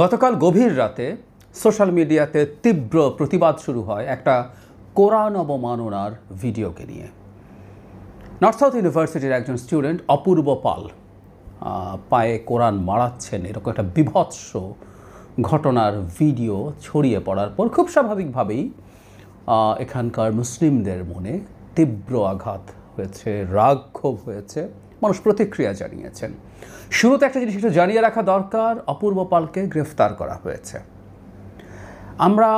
গতকাল গভীর রাতে সোশ্যাল মিডিয়াতে তীব্র প্রতিবাদ শুরু হয় একটা কোরআন অবমাননার ভিডিওকে নিয়ে। নর্থ সাউথ ইউনিভার্সিটির একজন স্টুডেন্ট অপূর্ব পাল পায়ে কোরআন মারাচ্ছেন, এরকম একটা বিভৎস ঘটনার ভিডিও ছড়িয়ে পড়ার পর খুব স্বাভাবিকভাবেই এখানকার মুসলিমদের মনে তীব্র আঘাত হয়েছে, রাগ ক্ষোভ হয়েছে, মানুষ প্রতিক্রিয়া জানিয়েছেন। শুরুতে একটা জিনিস একটু জানিয়ে রাখা দরকার, অপূর্ব পালকে গ্রেফতার করা হয়েছে। আমরা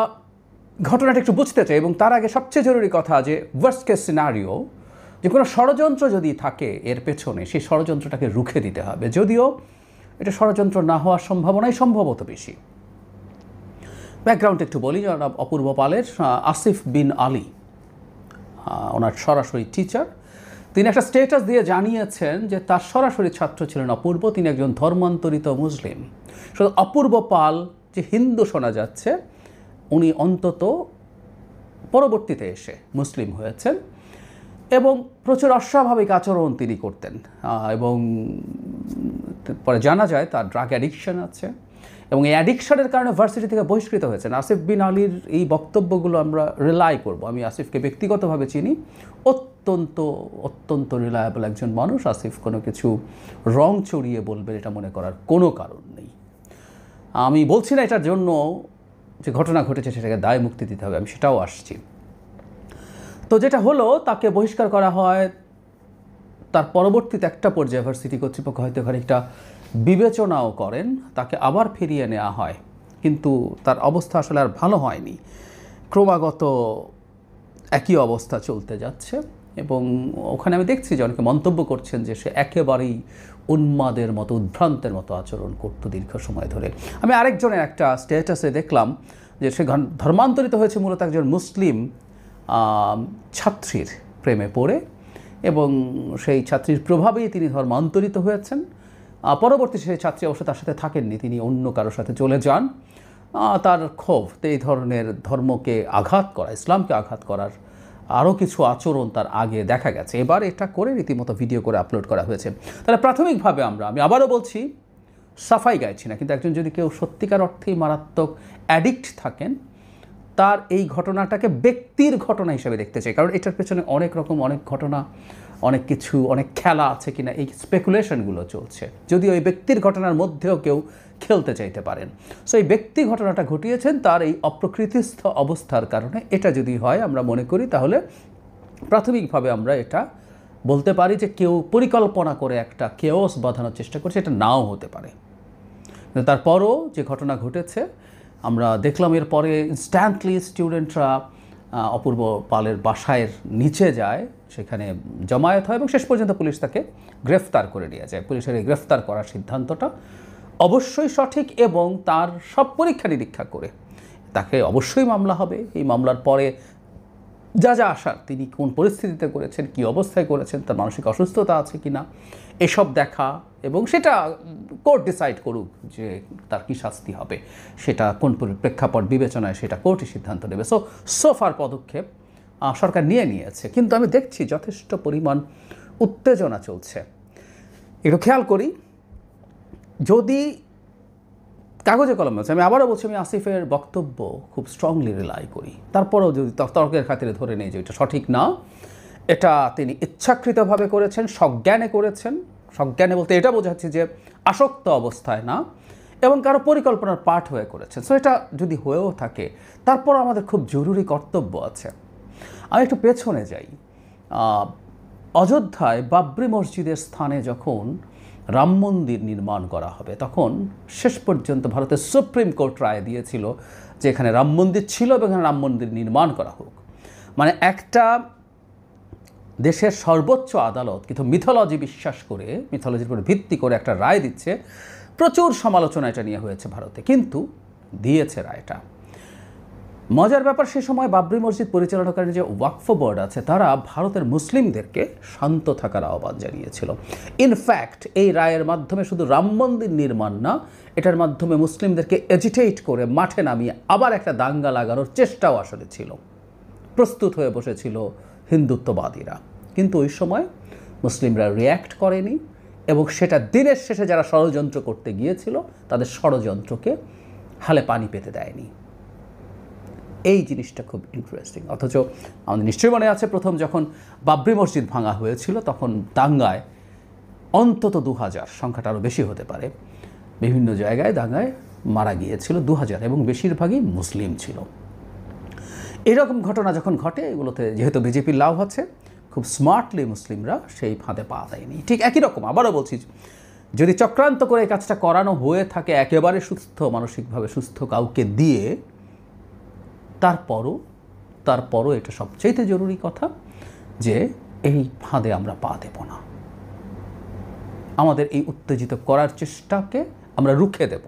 ঘটনাটা একটু বুঝতে চাই এবং তার আগে সবচেয়ে জরুরি কথা যে ওয়ার্স্ট কেস সিনারিও, যে কোনো ষড়যন্ত্র যদি থাকে এর পেছনে, সেই ষড়যন্ত্রটাকে রুখে দিতে হবে। যদিও এটা ষড়যন্ত্র না হওয়ার সম্ভাবনাই সম্ভবত বেশি। ব্যাকগ্রাউন্ড একটু বলি। অপূর্ব পালের আসিফ বিন আলী ওনার সরাসরি টিচার। তিনি একটা স্ট্যাটাস দিয়ে জানিয়েছেন যে তার সরাসরি ছাত্র ছিলেন অপূর্ব, তিনি একজন ধর্মান্তরিত মুসলিম। শুধু অপূর্ব পাল যে হিন্দু শোনা যাচ্ছে, উনি অন্তত পরবর্তীতে এসে মুসলিম হয়েছেন এবং প্রচুর অস্বাভাবিক আচরণ তিনি করতেন এবং পরে জানা যায় তার ড্রাগ অ্যাডিকশন আছে এবং এই অ্যাডিকশনের কারণে ভার্সিটি থেকে বহিষ্কৃত হয়েছেন। আসিফ বিন আলীর এই বক্তব্যগুলো আমরা রিলাই করব। আমি আসিফকে ব্যক্তিগতভাবে চিনি, অত্যন্ত রিলায়েবল একজন মানুষ। আসিফ কোনো কিছু রং চড়িয়ে বলবেন এটা মনে করার কোনো কারণ নেই। আমি বলছি না এটার জন্য যে ঘটনা ঘটেছে সেটাকে দায় মুক্তি দিতে হবে, আমি সেটাও আসছি। তো যেটা হলো, তাকে বহিষ্কার করা হয়। তার পরবর্তীতে একটা পর্যায়ে ভার্সিটি কর্তৃপক্ষ হয়তো খানিকটা বিবেচনাও করেন, তাকে আবার ফিরিয়ে নেওয়া হয়, কিন্তু তার অবস্থা আসলে আর ভালো হয়নি। ক্রমাগত একই অবস্থা চলতে যাচ্ছে এবং ওখানে আমি দেখছি যে অনেকে মন্তব্য করছেন যে সে একেবারেই উন্মাদের মতো, উদ্ভ্রান্তের মতো আচরণ করতো দীর্ঘ সময় ধরে। আমি আরেকজনের একটা স্ট্যাটাসে দেখলাম যে সে ধর্মান্তরিত হয়েছে মূলত একজন মুসলিম ছাত্রীর প্রেমে পড়ে এবং সেই ছাত্রীর প্রভাবেই তিনি ধর্মান্তরিত হয়েছেন। পরবর্তী সেই ছাত্রী অবশ্য তার সাথে থাকেননি, তিনি অন্য কারোর সাথে চলে যান। তার ক্ষোভ, এই ধরনের ধর্মকে আঘাত করা, ইসলামকে আঘাত করার আরও কিছু আচরণ তার আগে দেখা গেছে। এবার এটা করে রীতিমতো ভিডিও করে আপলোড করা হয়েছে। তাহলে প্রাথমিকভাবে আমি আবারও বলছি, সাফাই গাইছি না, কিন্তু একজন যদি কেউ সত্যিকার অর্থেই মারাত্মক অ্যাডিক্ট থাকেন, তার এই ঘটনাটাকে ব্যক্তির ঘটনা হিসেবে দেখতে চাই, কারণ এটার পেছনে অনেক ঘটনা, অনেক কিছু, অনেক খেলা আছে কিনা এই স্পেকুলেশনগুলো চলছে। যদিও এই ব্যক্তির ঘটনার মধ্যেও কেউ খেলতে চাইতে পারেন। সো এই ব্যক্তি ঘটনাটা ঘটিয়েছেন তার এই অপ্রকৃতিস্থ অবস্থার কারণে। এটা যদি হয় আমরা মনে করি, তাহলে প্রাথমিকভাবে আমরা এটা বলতে পারি যে কেউ পরিকল্পনা করে একটা কেওস বাঁধানোর চেষ্টা করছে, এটা নাও হতে পারে। কিন্তু তারপরও যে ঘটনা ঘটেছে আমরা দেখলাম, এরপরে ইনস্ট্যান্টলি স্টুডেন্টরা অপূর্ব পালের বাসায় নিচে যায়, সেখানে জমায়েত হয় এবং শেষ পর্যন্ত পুলিশ তাকে গ্রেফতার করে নিয়ে যায়। পুলিশের এই গ্রেফতার করার সিদ্ধান্তটা অবশ্যই সঠিক এবং তার সব পরীক্ষা নিরীক্ষা করে তাকে অবশ্যই মামলা হবে। এই মামলার পরে যা আসার, তিনি কোন পরিস্থিতিতে করেছেন, কী অবস্থায় করেছেন, তার মানসিক অসুস্থতা আছে কি না, এসব দেখা এবং সেটা কোর্ট ডিসাইড করুক যে তার কী শাস্তি হবে, সেটা কোন প্রেক্ষাপট বিবেচনায় সেটা কোর্টই সিদ্ধান্ত নেবে। সোফার পদক্ষেপ সরকার নিয়েছে, কিন্তু আমি দেখছি যথেষ্ট পরিমাণ উত্তেজনা চলছে। একটু খেয়াল করি, যদি কাগজে কলমে আছে, আমি আবারও বলছি, আমি আসিফের বক্তব্য খুব স্ট্রংলি রিলাই করি, তারপরেও যদি তর্কের খাতিরে ধরে নেই যে এটা সঠিক না, এটা তিনি ইচ্ছাকৃতভাবে করেছেন, সজ্ঞানে করেছেন। সজ্ঞানে বলতে এটা বোঝাচ্ছি যে আসক্ত অবস্থায় না, এবং কারো পরিকল্পনার পার্ট হয়ে করেছেন। সো এটা যদি হয়েও থাকে, তারপর আমাদের খুব জরুরি কর্তব্য আছে। আমি একটু পেছনে যাই। অযোধ্যায় বাবরি মসজিদের স্থানে যখন রাম মন্দির নির্মাণ করা হবে, তখন শেষ পর্যন্ত ভারতের সুপ্রিম কোর্ট রায় দিয়েছিল যে এখানে রাম মন্দির ছিল এবং এখানে রাম মন্দির নির্মাণ করা হোক। মানে একটা দেশের সর্বোচ্চ আদালত কিন্তু মিথোলজির উপর ভিত্তি করে একটা রায় দিচ্ছে। প্রচুর সমালোচনা এটা নিয়ে হয়েছে ভারতে, কিন্তু দিয়েছে রায়টা। মজার ব্যাপার, সে সময় বাবরি মসজিদ পরিচালনাকারী যে ওয়াকফ বোর্ড আছে, তারা ভারতের মুসলিমদেরকে শান্ত থাকার আহ্বান জানিয়েছিল। ইনফ্যাক্ট এই রায়ের মাধ্যমে শুধু রাম মন্দির নির্মাণ না, এটার মাধ্যমে মুসলিমদেরকে এজিটেট করে মাঠে নামিয়ে আবার একটা দাঙ্গা লাগানোর চেষ্টাও আসলে ছিল। প্রস্তুত হয়ে বসেছিল হিন্দুত্ববাদীরা, কিন্তু ওই সময় মুসলিমরা রিয়্যাক্ট করেনি এবং সেটা দিনের শেষে যারা ষড়যন্ত্র করতে গিয়েছিল তাদের ষড়যন্ত্রকে হালে পানি পেতে দেয়নি। এই জিনিসটা খুব ইন্টারেস্টিং। অথচ আমাদের নিশ্চয়ই মনে আছে প্রথম যখন বাবরি মসজিদ ভাঙা হয়েছিল তখন দাঙ্গায় অন্তত 2000, সংখ্যাটা আরও বেশি হতে পারে, বিভিন্ন জায়গায় দাঙ্গায় মারা গিয়েছিল 2000 এবং বেশিরভাগই মুসলিম ছিল। এরকম ঘটনা যখন ঘটে এগুলোতে যেহেতু বিজেপির লাভ আছে, খুব স্মার্টলি মুসলিমরা সেই ফাঁদে পা দেয়নি। ঠিক একই রকম আবারও বলছি, যদি চক্রান্ত করে এই কাজটা করানো হয়ে থাকে একেবারে সুস্থ, মানসিকভাবে সুস্থ কাউকে দিয়ে, তারপরও এটা সবচেয়ে জরুরি কথা যে এই ফাঁদে আমরা পা দেব না। আমাদের এই উত্তেজিত করার চেষ্টাকে আমরা রুখে দেব।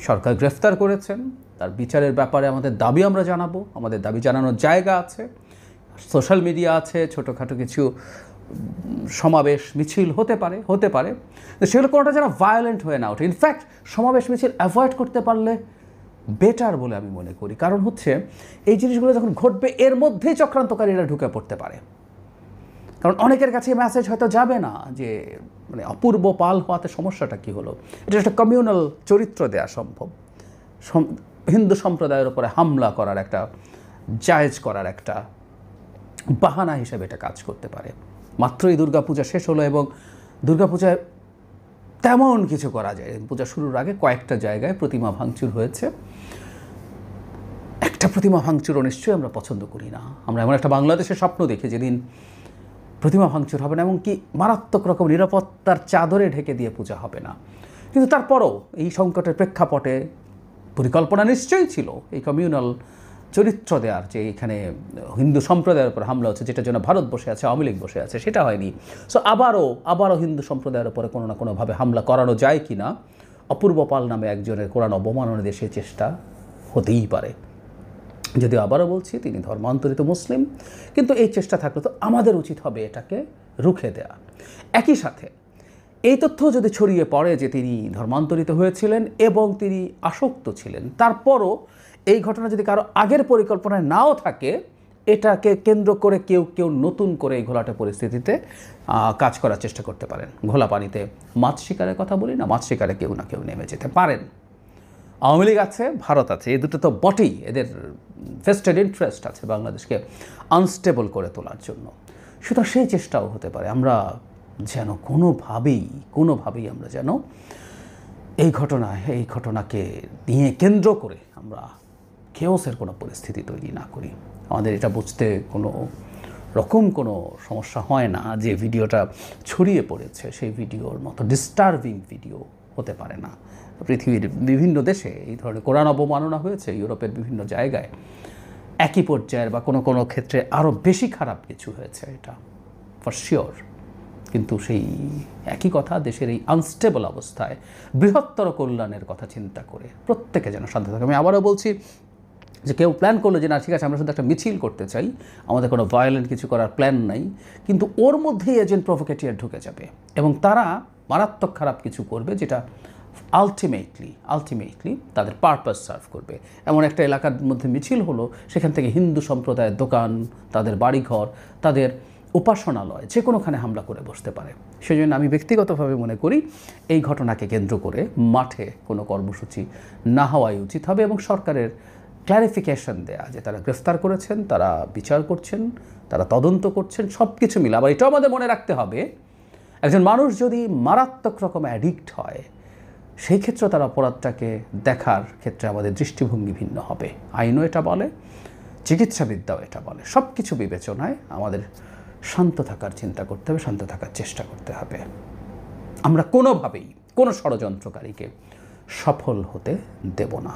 সরকার গ্রেফতার করেছেন, তার বিচারের ব্যাপারে আমাদের দাবি আমরা জানাবো, আমাদের দাবি জানানোর জায়গা আছে, সোশ্যাল মিডিয়া আছে, ছোটোখাটো কিছু সমাবেশ মিছিল হতে পারে সেগুলো কোনোটা যেন ভায়োলেন্ট হয়ে না ওঠে। ইনফ্যাক্ট সমাবেশ মিছিল অ্যাভয়েড করতে পারলে বেটার বলে আমি মনে করি। কারণ হচ্ছে এই জিনিসগুলো যখন ঘটবে এর মধ্যেই চক্রান্তকারীরা ঢুকে পড়তে পারে। কারণ অনেকের কাছে মেসেজ হয়তো যাবে না যে মানে অপূর্ব পাল হওয়াতে সমস্যাটা কী হলো। এটা একটা কমিউনাল চরিত্র দেওয়া সম্ভব, হিন্দু সম্প্রদায়ের উপরে হামলা করার একটা জায়েজ করার একটা বাহানা হিসেবে এটা কাজ করতে পারে। মাত্রই দুর্গাপূজা শেষ হলো এবং দুর্গাপূজায় তেমন কিছু করা যায়। পূজা শুরুর আগে কয়েকটা জায়গায় প্রতিমা ভাঙচুর হয়েছে। একটা প্রতিমা ভাঙচুরও নিশ্চয়ই আমরা পছন্দ করি না। আমরা এমন একটা বাংলাদেশের স্বপ্ন দেখি যেদিন প্রতিমা ভাঙচুর হবে না, এমনকি মারাত্মক রকম নিরাপত্তার চাদরে ঢেকে দিয়ে পূজা হবে না। কিন্তু তারপরও এই সংকটের প্রেক্ষাপটে পরিকল্পনা নিশ্চয়ই ছিল এই কমিউনাল চরিত্র দেওয়ার, যে এখানে হিন্দু সম্প্রদায়ের উপর হামলা হচ্ছে, যেটার জন্য ভারত বসে আছে, আওয়ামী লীগ বসে আছে, সেটা হয়নি। সো আবারও হিন্দু সম্প্রদায়ের উপরে কোনো না কোনোভাবে হামলা করানো যায় কি না, অপূর্ব পাল নামে একজনের কোরআন অবমাননা দেশে চেষ্টা হতেই পারে। যদিও আবারও বলছি তিনি ধর্মান্তরিত মুসলিম, কিন্তু এই চেষ্টা থাকলে তো আমাদের উচিত হবে এটাকে রুখে দেওয়া। একই সাথে এই তথ্য যদি ছড়িয়ে পড়ে যে তিনি ধর্মান্তরিত হয়েছিলেন এবং তিনি আসক্ত ছিলেন, তারপরও এই ঘটনা যদি কারো আগের পরিকল্পনায় নাও থাকে, এটাকে কেন্দ্র করে কেউ নতুন করে এই ঘোলাটে পরিস্থিতিতে কাজ করার চেষ্টা করতে পারেন। ঘোলা পানিতে মাছ শিকারের কথা বলি না, মাছ শিকারে কেউ না কেউ নেমে যেতে পারেন। আওয়ামী লীগ আছে, ভারত আছে, এই দুটো তো বটেই, এদের ভেস্টেড ইন্টারেস্ট আছে বাংলাদেশকে আনস্টেবল করে তোলার জন্য। সুতরাং সেই চেষ্টাও হতে পারে। আমরা যেন কোনোভাবেই আমরা যেন এই ঘটনাকে নিয়ে কেন্দ্র করে আমরা কেওসের কোনো পরিস্থিতি তৈরি না করি। আমাদের এটা বুঝতে কোনো সমস্যা হয় না যে ভিডিওটা ছড়িয়ে পড়েছে সেই ভিডিওর মতো ডিস্টার্বিং ভিডিও হতে পারে না। পৃথিবীর বিভিন্ন দেশে এই ধরনের কোরআন অবমাননা হয়েছে, ইউরোপের বিভিন্ন জায়গায় একই পর্যায়ের বা কোনো ক্ষেত্রে আরও বেশি খারাপ কিছু হয়েছে, এটা ফর শিওর। কিন্তু সেই একই কথা, দেশের এই আনস্টেবল অবস্থায় বৃহত্তর কল্যাণের কথা চিন্তা করে প্রত্যেকে যেন শান্ত থাকে। আমি আবারও বলছি যে কেউ প্ল্যান করলো যে না ঠিক আছে আমরা শুধু একটা মিছিল করতে চাই, আমাদের কোনো ভায়োলেন্ট কিছু করার প্ল্যান নাই, কিন্তু ওর মধ্যেই এজেন্ট প্রভোকেটিয়ার ঢুকে যাবে এবং তারা মারাত্মক খারাপ কিছু করবে, যেটা আলটিমেটলি তাদের পারপাস সার্ভ করবে। এমন একটা এলাকার মধ্যে মিছিল হলো, সেখান থেকে হিন্দু সম্প্রদায়ের দোকান, তাদের বাড়িঘর, তাদের উপাসনালয় যে কোনোখানে হামলা করে বসতে পারে। সেই জন্য আমি ব্যক্তিগতভাবে মনে করি এই ঘটনাকে কেন্দ্র করে মাঠে কোনো কর্মসূচি না হওয়াই উচিত হবে এবং সরকারের ক্ল্যারিফিকেশন দেয়া যে তারা গ্রেফতার করেছেন, তারা বিচার করছেন, তারা তদন্ত করছেন, সব কিছু মিলে। আবার এটাও আমাদের মনে রাখতে হবে, একজন মানুষ যদি মারাত্মক রকম অ্যাডিক্ট হয়, সেই ক্ষেত্রে তার অপরাধটাকে দেখার ক্ষেত্রে আমাদের দৃষ্টিভঙ্গি ভিন্ন হবে। আইনও এটা বলে, চিকিৎসাবিদ্যাও এটা বলে। সব কিছু বিবেচনায় আমাদের শান্ত থাকার চিন্তা করতে হবে, শান্ত থাকার চেষ্টা করতে হবে। আমরা কোনোভাবেই কোনো ষড়যন্ত্রকারীকে সফল হতে দেব না।